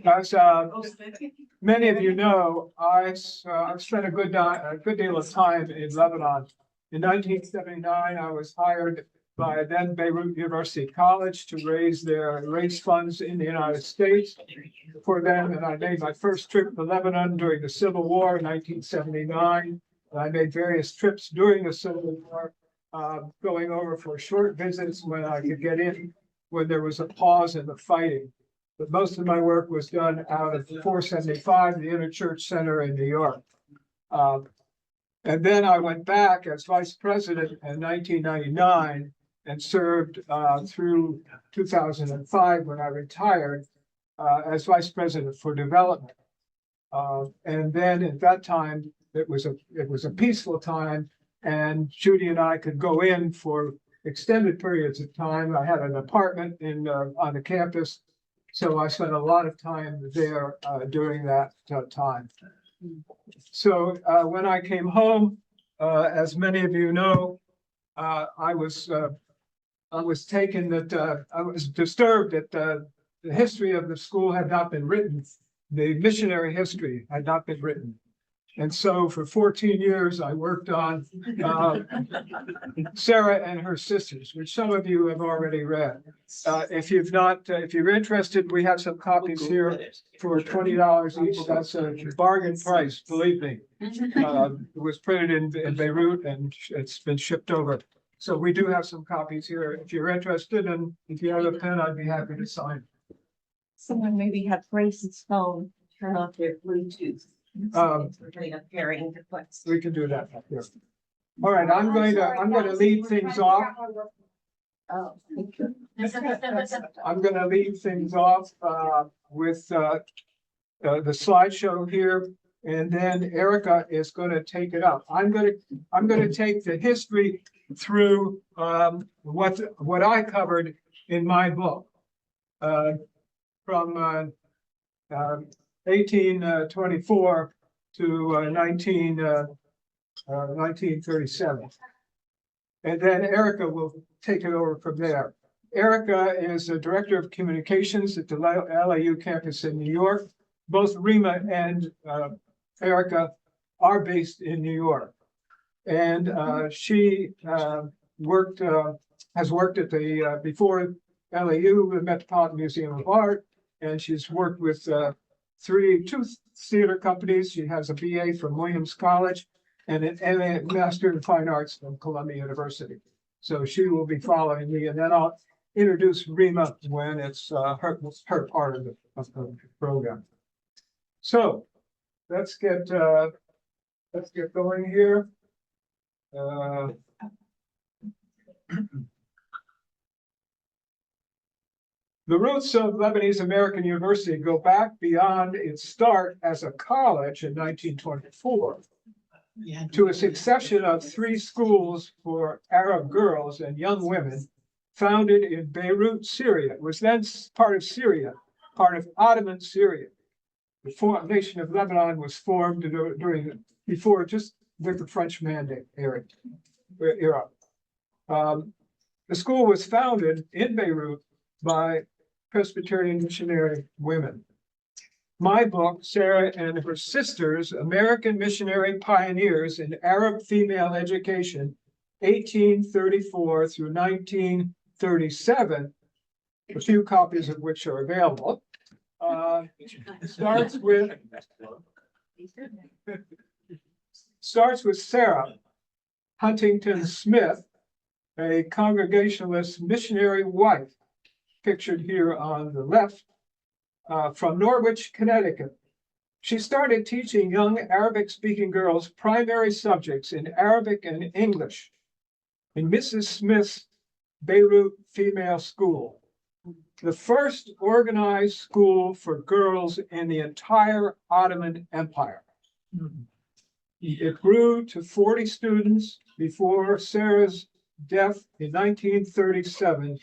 As many of you know, I've spent a good deal of time in Lebanon. In 1979, I was hired by then Beirut University College to raise funds in the United States for them, and I made my first trip to Lebanon during the Civil War in 1979. I made various trips during the Civil War, going over for short visits when I could get in when there was a pause in the fighting. But most of my work was done out of 475, the Interchurch Center in New York. And then I went back as vice president in 1999 and served through 2005 when I retired as vice president for development. And then at that time, it was a peaceful time, and Judy and I could go in for extended periods of time. I had an apartment on the campus. So I spent a lot of time there during that time. So when I came home, as many of you know, I was taken that I was disturbed that the history of the school had not been written. The missionary history had not been written. And so for 14 years, I worked on Sarah and Her Sisters, which some of you have already read. If you're interested, we have some copies here for $20 each. That's a bargain price, believe me. It was printed in Beirut and it's been shipped over. So we do have some copies here. If you're interested, and if you have a pen, I'd be happy to sign. Someone maybe have Grace's phone, turn off their Bluetooth. We can do that here. All right, I'm going to lead things off. I'm going to lead things off with the slideshow here, and then Erika is going to take it up. I'm going to take the history through what I covered in my book from 1824 to 1937. And then Erika will take it over from there. Erika is the director of communications at the LAU campus in New York. Both Rima and Erika are based in New York. And she has worked at the, before LAU, the Metropolitan Museum of Art, and she's worked with two theater companies. She has a BA from Williams College and an MA Master in Fine Arts from Columbia University. So she will be following me, and then I'll introduce Rima when it's her part of the program. So let's get going here. The roots of Lebanese American University go back beyond its start as a college in 1924 to a succession of 3 schools for Arab girls and young women founded in Beirut, Syria. It was then part of Syria, part of Ottoman Syria. The nation of Lebanon was formed before just with the French Mandate era. The school was founded in Beirut by Presbyterian missionary women. My book, Sarah and Her Sisters, American Missionary Pioneers in Arab Female Education, 1834 through 1937, a few copies of which are available, starts with Sarah Huntington Smith, a Congregationalist missionary wife, pictured here on the left, from Norwich, Connecticut. She started teaching young Arabic-speaking girls primary subjects in Arabic and English in Mrs. Smith's Beirut Female School, the first organized school for girls in the entire Ottoman Empire. It grew to 40 students before Sarah's death in 1937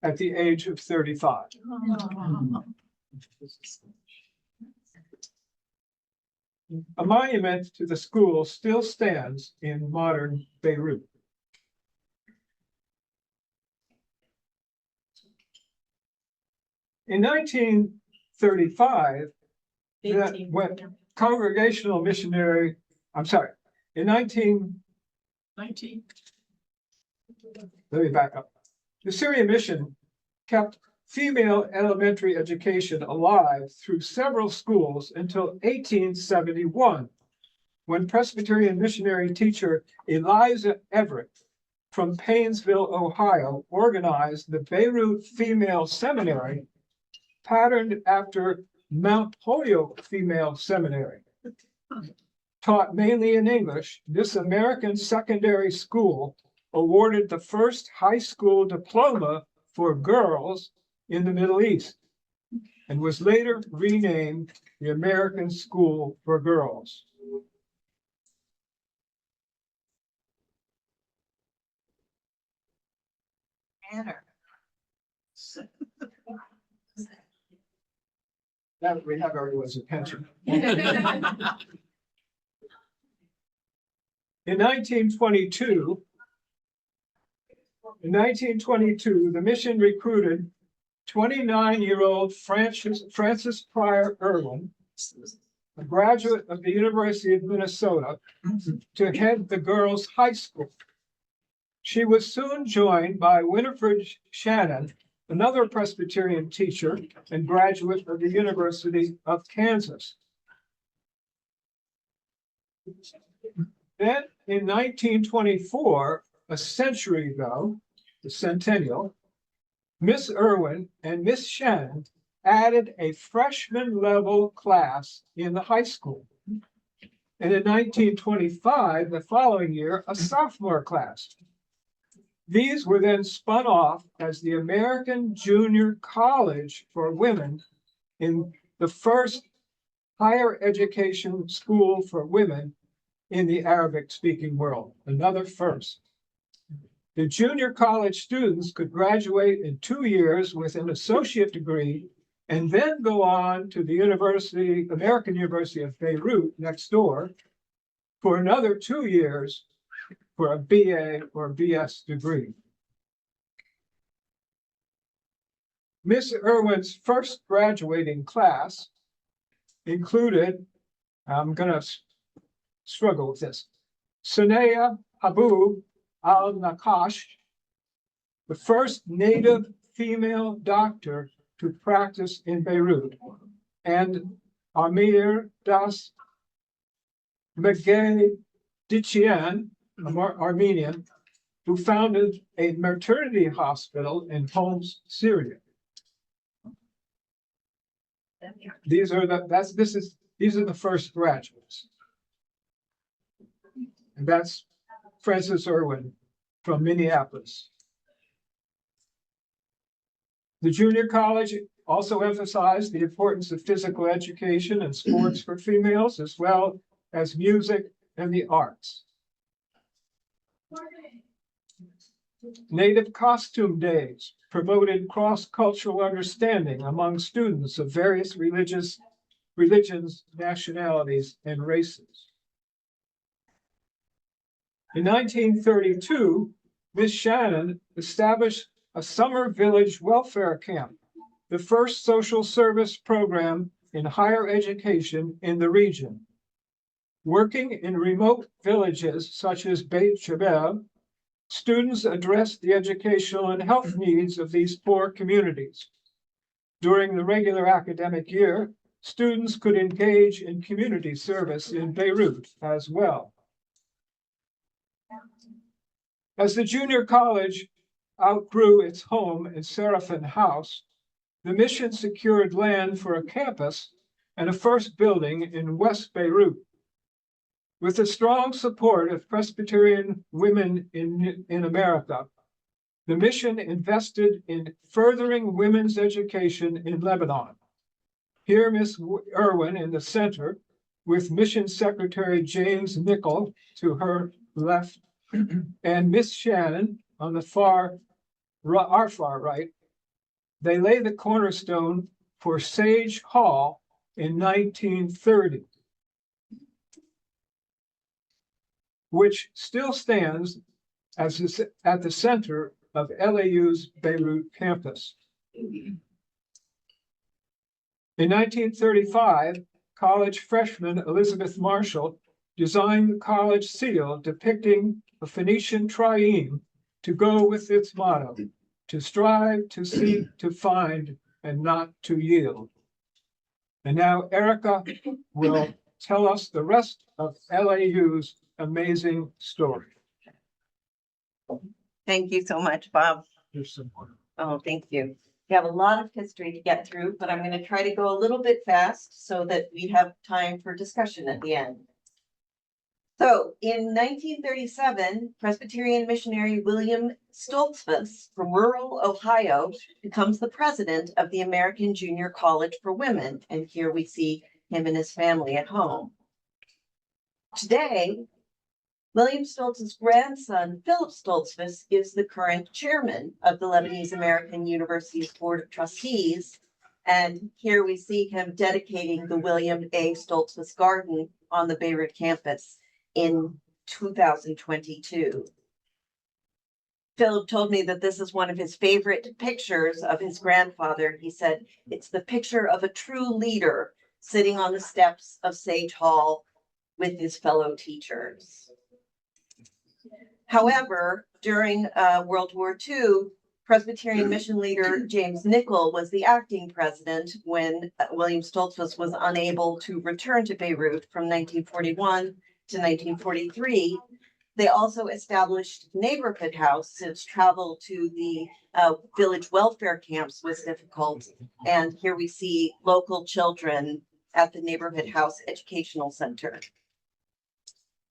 at the age of 35. A monument to the school still stands in modern Beirut. In 1935, that when congregational missionary, I'm sorry, in 1919, let me back up. The Syrian mission kept female elementary education alive through several schools until 1871, when Presbyterian missionary teacher Eliza Everett from Painesville, Ohio, organized the Beirut Female Seminary, patterned after Mount Holyoke Female Seminary. Taught mainly in English, this American secondary school awarded the first high school diploma for girls in the Middle East and was later renamed the American School for Girls. Now that we have everyone's attention. In 1922, the mission recruited 29-year-old Frances Pryor Irwin, a graduate of the University of Minnesota, to head the girls' high school. She was soon joined by Winifred Shannon, another Presbyterian teacher and graduate of the University of Kansas. Then in 1924, a century ago, the centennial, Miss Irwin and Miss Shannon added a freshman level class in the high school. And in 1925, the following year, a sophomore class. These were then spun off as the American Junior College for Women, in the first higher education school for women in the Arabic-speaking world, another first. The junior college students could graduate in 2 years with an associate degree and then go on to the American University of Beirut next door for another 2 years for a BA or BS degree. Miss Irwin's first graduating class included, I'm going to struggle with this, Sanaya Habub al-Naqash, the first native female doctor to practice in Beirut, and Amir Das Megedichian, Armenian, who founded a maternity hospital in Homs, Syria. These are the first graduates. And that's Frances Irwin from Minneapolis. The junior college also emphasized the importance of physical education and sports for females, as well as music and the arts. Native costume days promoted cross-cultural understanding among students of various religions, nationalities, and races. In 1932, Ms. Shannon established a summer village welfare camp, the first social service program in higher education in the region. Working in remote villages such as Beit Jebel, students addressed the educational and health needs of these poor communities. During the regular academic year, students could engage in community service in Beirut as well. As the junior college outgrew its home in Seraphin House, the mission secured land for a campus and a first building in West Beirut. With the strong support of Presbyterian women in America, the mission invested in furthering women's education in Lebanon. Here, Ms. Irwin in the center, with Mission Secretary James Nichol to her left, and Miss Shannon on the our far right, they lay the cornerstone for Sage Hall in 1930, which still stands at the center of LAU's Beirut campus. In In 1935, college freshman Elizabeth Marshall designed the college seal depicting a Phoenician trieme to go with its motto, to strive, to seek, to find, and not to yield. And now Erika will tell us the rest of LAU's amazing story. Thank you so much, Bob. Here's some more. Oh, thank you. We have a lot of history to get through, but I'm going to try to go a little bit fast so that we have time for discussion at the end. So in 1937, Presbyterian missionary William Stoltzfus from rural Ohio becomes the president of the American Junior College for Women. And here we see him and his family at home. Today, William Stoltz's grandson, Philip Stoltzfus, is the current chairman of the Lebanese American University's Board of Trustees. And here we see him dedicating the William A. Stoltzfus Garden on the Beirut campus in 2022. Philip told me that this is one of his favorite pictures of his grandfather. He said, it's the picture of a true leader sitting on the steps of Sage Hall with his fellow teachers. However, during World War II, Presbyterian mission leader James Nichol was the acting president when William Stoltzfus was unable to return to Beirut from 1941 to 1943. They also established neighborhood house since travel to the village welfare camps was difficult. And here we see local children at the neighborhood house educational center.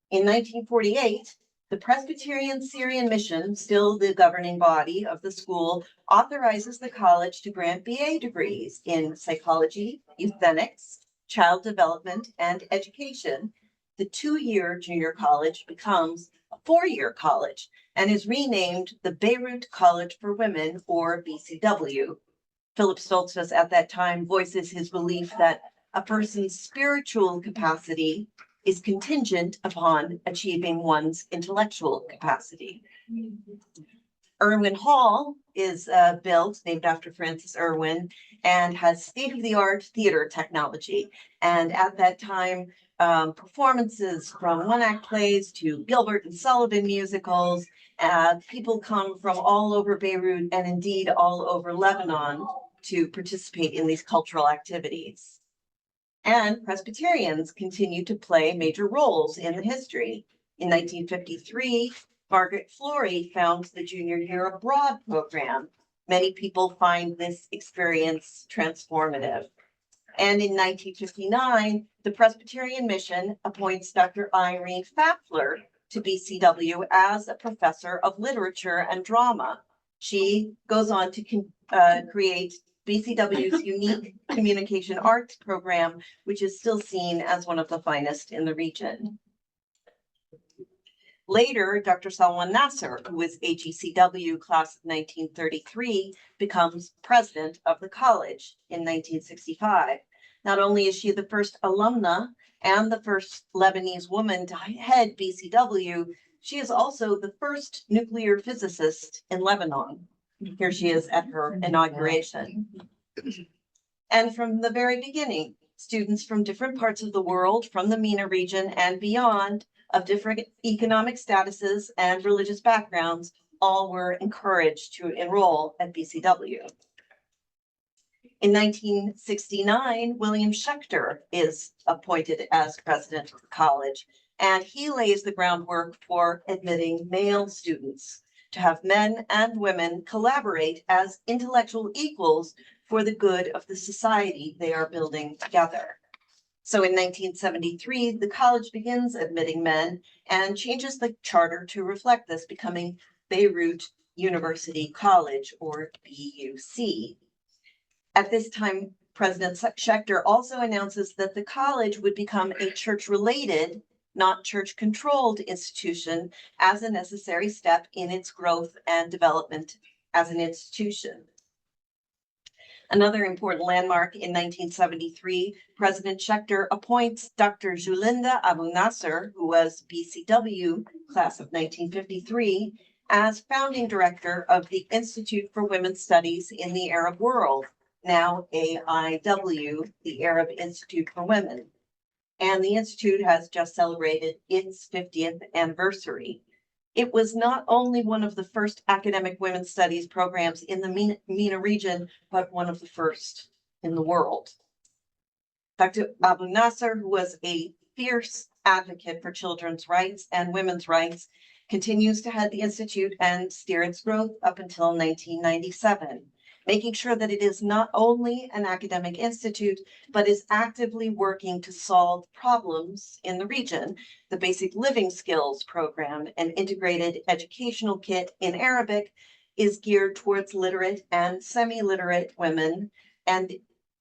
In 1948, the Presbyterian Syrian Mission, still the governing body of the school, authorizes the college to grant BA degrees in psychology, euthenics, child development, and education. The 2-year junior college becomes a 4-year college and is renamed the Beirut College for Women, or BCW. Philip Stoltzfus at that time voices his belief that a person's spiritual capacity is contingent upon achieving one's intellectual capacity. Irwin Hall is built, named after Francis Irwin, and has state-of-the-art theater technology. And at that time, performances from one-act plays to Gilbert and Sullivan musicals, people come from all over Beirut and indeed all over Lebanon to participate in these cultural activities. And Presbyterians continue to play major roles in the history. In 1953, Margaret Flory founded the Junior Year Abroad program. Many people find this experience transformative. And in 1959, the Presbyterian Mission appoints Dr. Irene Faffler to BCW as a professor of literature and drama. She goes on to create BCW's unique communication arts program, which is still seen as one of the finest in the region. Later, Dr. Salwan Nasser, who was AGCW class of 1933, becomes president of the college in 1965. Not only is she the first alumna and the first Lebanese woman to head BCW, she is also the first nuclear physicist in Lebanon. Here she is at her inauguration. And from the very beginning, students from different parts of the world, from the MENA region and beyond, of different economic statuses and religious backgrounds, all were encouraged to enroll at BCW. In 1969, William Schechter is appointed as president of the college, and he lays the groundwork for admitting male students, to have men and women collaborate as intellectual equals for the good of the society they are building together. So in 1973, the college begins admitting men and changes the charter to reflect this, becoming Beirut University College, or BUC. At this time, President Schechter also announces that the college would become a church-related, not church-controlled institution as a necessary step in its growth and development as an institution. Another important landmark in 1973, President Schechter appoints Dr. Julinda Abu Nasser, who was BCW class of 1953, as founding director of the Institute for Women's Studies in the Arab World. now AIW, the Arab Institute for Women. And the Institute has just celebrated its 50th anniversary. It was not only one of the first academic women's studies programs in the MENA region, but one of the first in the world. Dr. Abu Nasser, who was a fierce advocate for children's rights and women's rights, continues to head the Institute and steer its growth up until 1997, making sure that it is not only an academic institute, but is actively working to solve problems in the region. The Basic Living Skills Program, an integrated educational kit in Arabic, is geared towards literate and semi-literate women and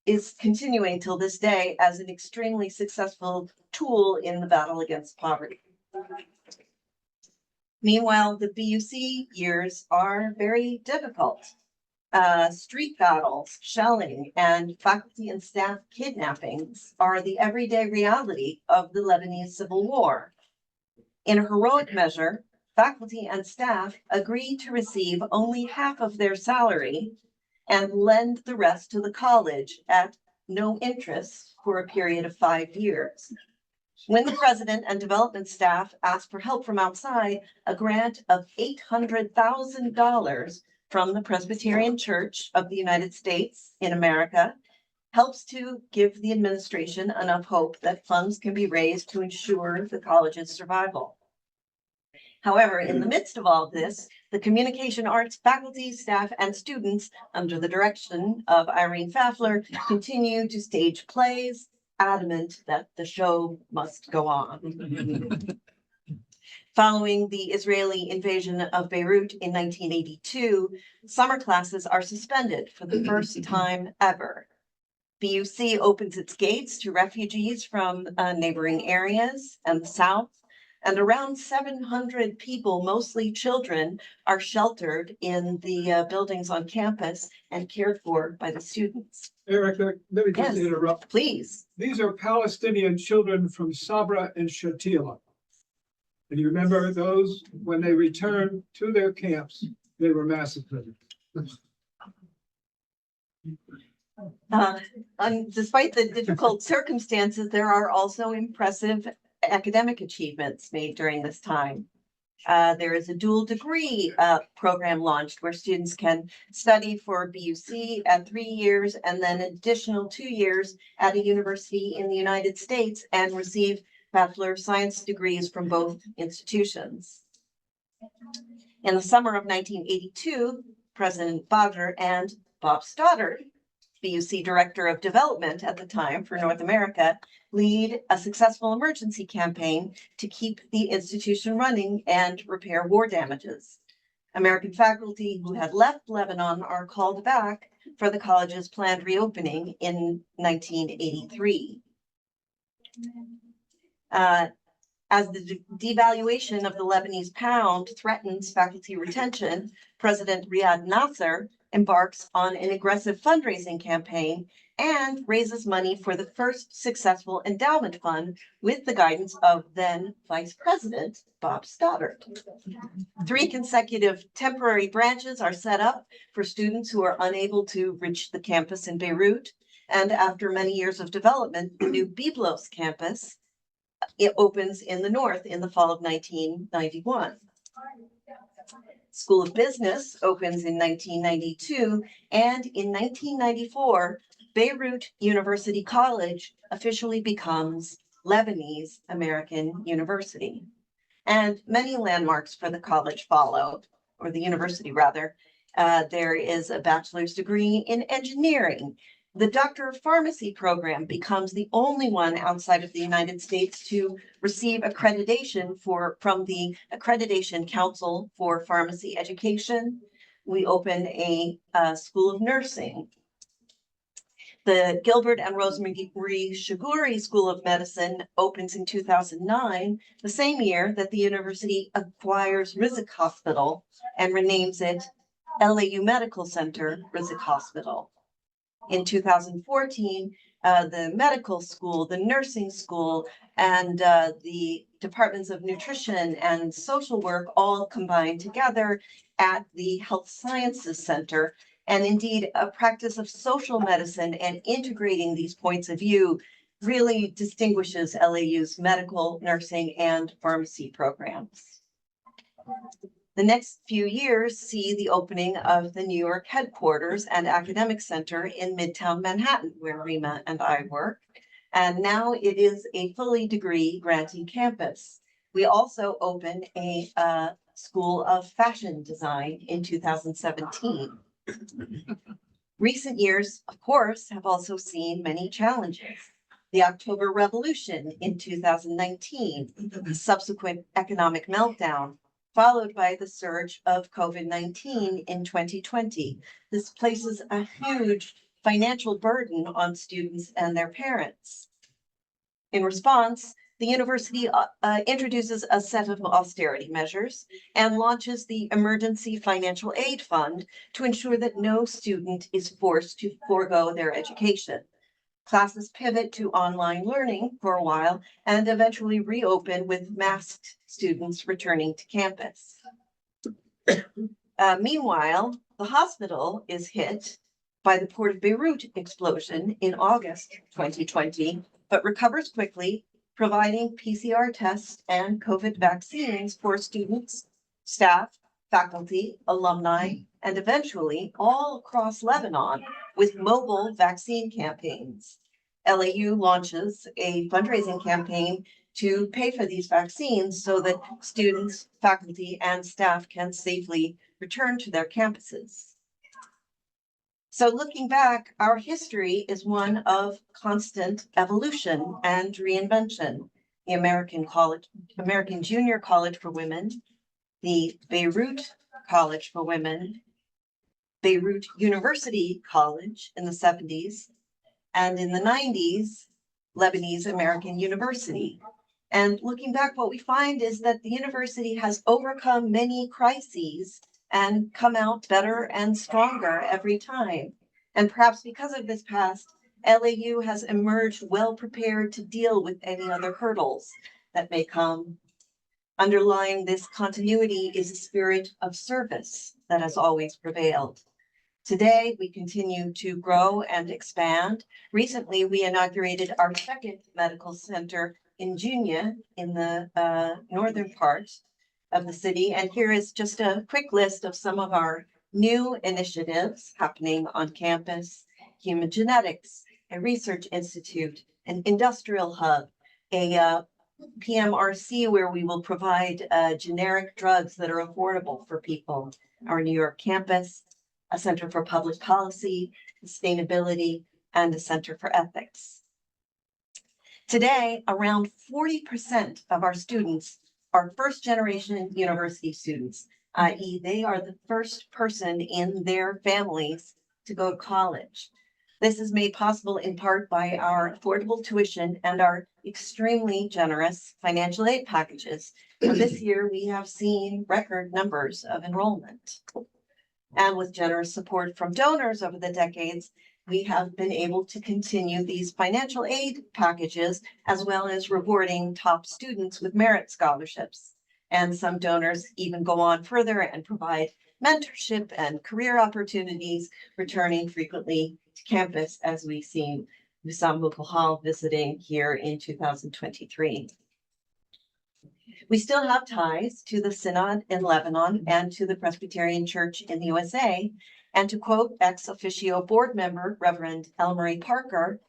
is continuing till this day as an extremely successful tool in the battle against poverty. Meanwhile, the BUC years are very difficult. Street battles, shelling, and faculty and staff kidnappings are the everyday reality of the Lebanese Civil War. In a heroic measure, faculty and staff agree to receive only half of their salary and lend the rest to the college at no interest for a period of 5 years. When the president and development staff asked for help from outside, a grant of $800,000 from the Presbyterian Church of the United States in America helps to give the administration enough hope that funds can be raised to ensure the college's survival. However, in the midst of all of this, the communication arts faculty, staff, and students, under the direction of Irene Pfaffler, continue to stage plays, adamant that the show must go on. Following the Israeli invasion of Beirut in 1982, summer classes are suspended for the first time ever. BUC opens its gates to refugees from neighboring areas and the South, and around 700 people, mostly children, are sheltered in the buildings on campus and cared for by the students. Erika, let me just Yes. interrupt. Please. These are Palestinian children from Sabra and Shatila. And you remember those, when they returned to their camps, they were massacred. Despite the difficult circumstances, there are also impressive academic achievements made during this time. There is a dual degree program launched where students can study for BUC at 3 years and then additional 2 years at a university in the United States and receive Bachelor of Science degrees from both institutions. In the summer of 1982, President Badr and Bob Stoddard, BUC Director of Development at the time for North America, lead a successful emergency campaign to keep the institution running and repair war damages. American faculty who had left Lebanon are called back for the college's planned reopening in 1983. As the devaluation of the Lebanese pound threatens faculty retention, President Riyad Nasser embarks on an aggressive fundraising campaign and raises money for the first successful endowment fund with the guidance of then Vice President Bob Stoddard. 3 consecutive temporary branches are set up for students who are unable to reach the campus in Beirut. And after many years of development, the new Byblos campus, it opens in the north in the fall of 1991. School of Business opens in 1992, and in 1994, Beirut University College officially becomes Lebanese American University. And many landmarks for the college follow, or the university rather. There is a bachelor's degree in engineering. The Doctor of Pharmacy program becomes the only one outside of the United States to receive accreditation from the Accreditation Council for Pharmacy Education. We open a School of Nursing. The Gilbert and Rosemary Shiguri School of Medicine opens in 2009, the same year that the university acquires Rizk Hospital and renames it LAU Medical Center Rizk Hospital. In 2014, the medical school, the nursing school, and the departments of nutrition and social work all combined together at the Health Sciences Center. And indeed, a practice of social medicine and integrating these points of view really distinguishes LAU's medical, nursing, and pharmacy programs. The next few years see the opening of the New York headquarters and academic center in Midtown Manhattan, where Rima and I work. And now it is a fully degree granting campus. We also opened a School of Fashion Design in 2017. Recent years, of course, have also seen many challenges. The October Revolution in 2019, the subsequent economic meltdown, followed by the surge of COVID-19 in 2020. This places a huge financial burden on students and their parents. In response, the university introduces a set of austerity measures and launches the Emergency Financial Aid Fund to ensure that no student is forced to forego their education. Classes pivot to online learning for a while and eventually reopen with masked students returning to campus. Meanwhile, the hospital is hit by the Port of Beirut explosion in August 2020, but recovers quickly, providing PCR tests and COVID vaccines for students, staff, faculty, alumni, and eventually all across Lebanon with mobile vaccine campaigns. LAU launches a fundraising campaign to pay for these vaccines so that students, faculty, and staff can safely return to their campuses. So looking back, our history is one of constant evolution and reinvention. The American Junior College for Women, the Beirut College for Women, Beirut University College in the 70s, and in the 90s, Lebanese American University. And looking back, what we find is that the university has overcome many crises and come out better and stronger every time. And perhaps because of this past, LAU has emerged well prepared to deal with any other hurdles that may come. Underlying this continuity is a spirit of service that has always prevailed. Today, we continue to grow and expand. Recently, we inaugurated our second medical center in Junia in the northern part of the city. And here is just a quick list of some of our new initiatives happening on campus: human genetics, a research institute, an industrial hub, a PMRC where we will provide generic drugs that are affordable for people, our New York campus, a Center for Public Policy, Sustainability, and a Center for Ethics. Today, around 40% of our students are first-generation university students, i.e. they are the first person in their families to go to college. This is made possible in part by our affordable tuition and our extremely generous financial aid packages. And this year, we have seen record numbers of enrollment. And with generous support from donors over the decades, we have been able to continue these financial aid packages, as well as rewarding top students with merit scholarships. And some donors even go on further and provide mentorship and career opportunities, returning frequently to campus, as we've seen Wissam Mukhal visiting here in 2023. We still have ties to the Synod in Lebanon and to the Presbyterian Church in the USA. And to quote ex officio board member, Reverend Elmarie Parker,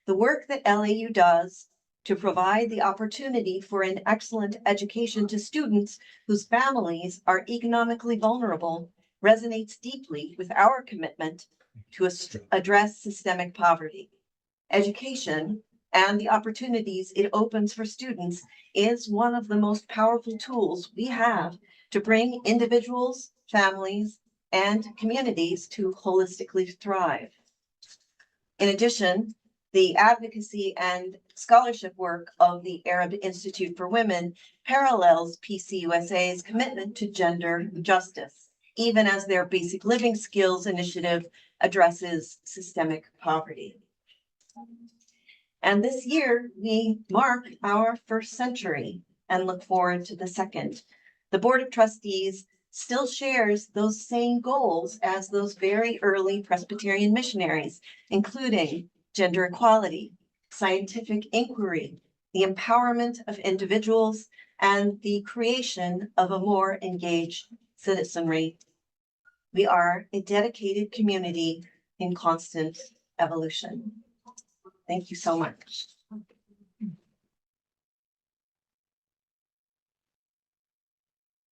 the work that LAU does to provide the opportunity for an excellent education to students whose families are economically vulnerable resonates deeply with our commitment to address systemic poverty. Education and the opportunities it opens for students is one of the most powerful tools we have to bring individuals, families, and communities to holistically thrive. In addition, the advocacy and scholarship work of the Arab Institute for Women parallels PCUSA's commitment to gender justice, even as their Basic Living Skills initiative addresses systemic poverty. And this year, we mark our first century and look forward to the second. The Board of Trustees still shares those same goals as those very early Presbyterian missionaries, including gender equality, scientific inquiry, the empowerment of individuals, and the creation of a more engaged citizenry. We are a dedicated community in constant evolution. Thank you so much.